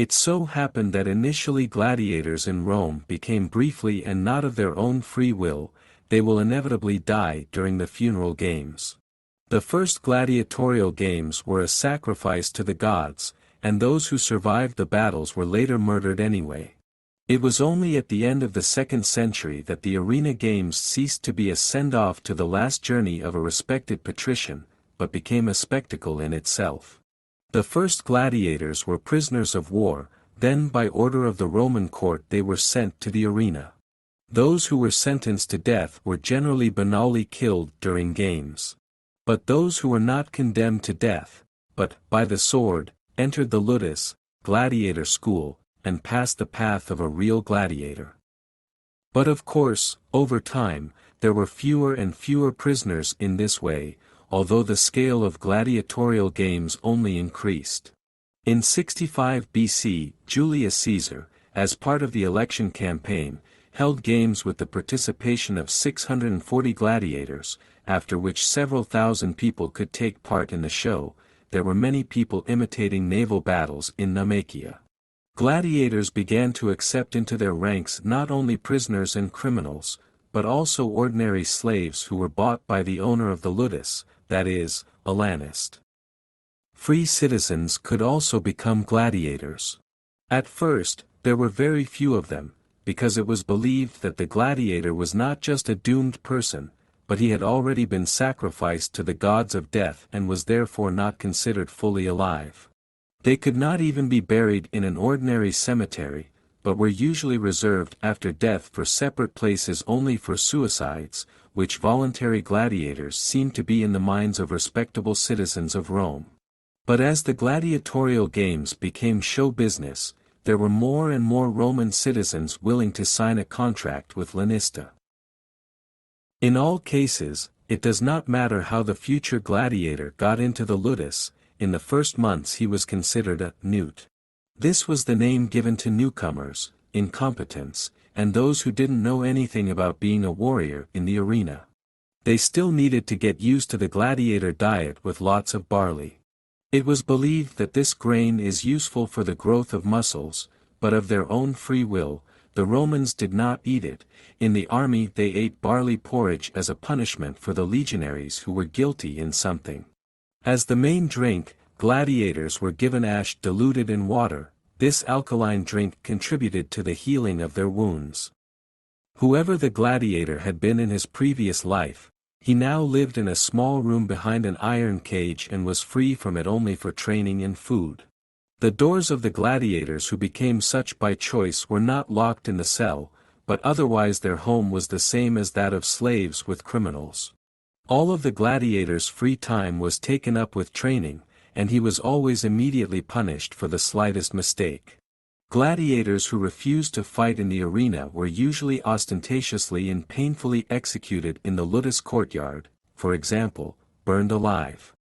It so happened that initially gladiators in Rome became briefly and not of their own free will, they will inevitably die during the funeral games. The first gladiatorial games were a sacrifice to the gods, and those who survived the battles were later murdered anyway. It was only at the end of the 2nd century that the arena games ceased to be a send-off to the last journey of a respected patrician, but became a spectacle in itself. The first gladiators were prisoners of war, then by order of the Roman court they were sent to the arena. Those who were sentenced to death were generally banally killed during games. But those who were not condemned to death, but, by the sword, entered the ludus, gladiator school, and passed the path of a real gladiator. But of course, over time, there were fewer and fewer prisoners in this way, although the scale of gladiatorial games only increased. In 65 BC, Julius Caesar, as part of the election campaign, held games with the participation of 640 gladiators, after which several thousand people could take part in the show. There were many people imitating naval battles in Naumachia. Gladiators began to accept into their ranks not only prisoners and criminals, but also ordinary slaves who were bought by the owner of the ludus, that is, a lanist. Free citizens could also become gladiators. At first, there were very few of them, because it was believed that the gladiator was not just a doomed person, but he had already been sacrificed to the gods of death and was therefore not considered fully alive. They could not even be buried in an ordinary cemetery, but were usually reserved after death for separate places only for suicides, which voluntary gladiators seemed to be in the minds of respectable citizens of Rome. But as the gladiatorial games became show business, there were more and more Roman citizens willing to sign a contract with Lanista. In all cases, it does not matter how the future gladiator got into the ludus. In the first months he was considered a newt. This was the name given to newcomers, incompetents, and those who didn't know anything about being a warrior in the arena. They still needed to get used to the gladiator diet with lots of barley. It was believed that this grain is useful for the growth of muscles, but of their own free will, the Romans did not eat it. In the army they ate barley porridge as a punishment for the legionaries who were guilty in something. As the main drink, gladiators were given ash diluted in water. This alkaline drink contributed to the healing of their wounds. Whoever the gladiator had been in his previous life, he now lived in a small room behind an iron cage and was free from it only for training and food. The doors of the gladiators who became such by choice were not locked in the cell, but otherwise their home was the same as that of slaves with criminals. All of the gladiator's free time was taken up with training, and he was always immediately punished for the slightest mistake. Gladiators who refused to fight in the arena were usually ostentatiously and painfully executed in the ludus courtyard, for example, burned alive.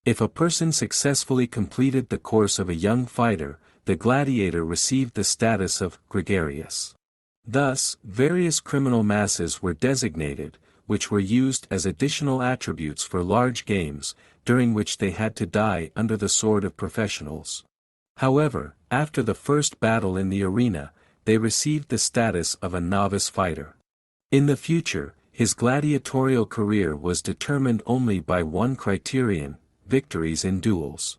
If a person successfully completed the course of a young fighter, the gladiator received the status of gregarious. Thus, various criminal masses were designated, which were used as additional attributes for large games, during which they had to die under the sword of professionals. However, after the first battle in the arena, they received the status of a novice fighter. In the future, his gladiatorial career was determined only by one criterion: victories in duels.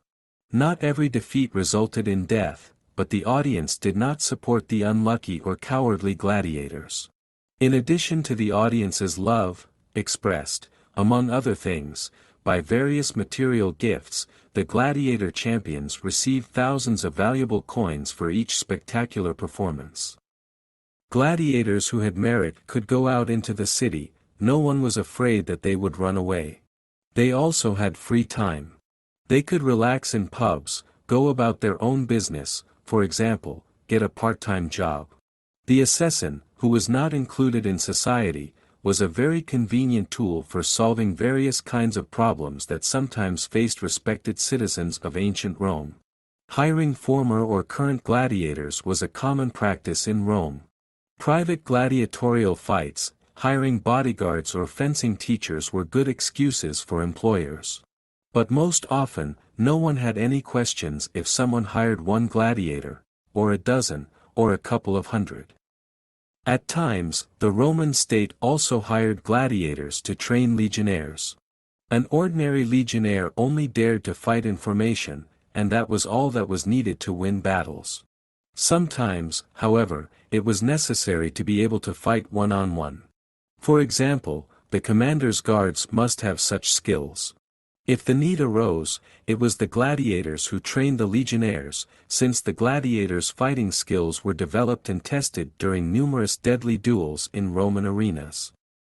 Not every defeat resulted in death, but the audience did not support the unlucky or cowardly gladiators. In addition to the audience's love, expressed, among other things, by various material gifts, the gladiator champions received thousands of valuable coins for each spectacular performance. Gladiators who had merit could go out into the city. No one was afraid that they would run away. They also had free time. They could relax in pubs, go about their own business, for example, get a part-time job. The assassin, who was not included in society, was a very convenient tool for solving various kinds of problems that sometimes faced respected citizens of ancient Rome. Hiring former or current gladiators was a common practice in Rome. Private gladiatorial fights, hiring bodyguards or fencing teachers were good excuses for employers. But most often, no one had any questions if someone hired one gladiator, or a dozen, or a couple of hundred. At times, the Roman state also hired gladiators to train legionnaires. An ordinary legionnaire only dared to fight in formation, and that was all that was needed to win battles. Sometimes, however, it was necessary to be able to fight one-on-one. For example, the commander's guards must have such skills. If the need arose, it was the gladiators who trained the legionnaires, since the gladiators' fighting skills were developed and tested during numerous deadly duels in Roman arenas.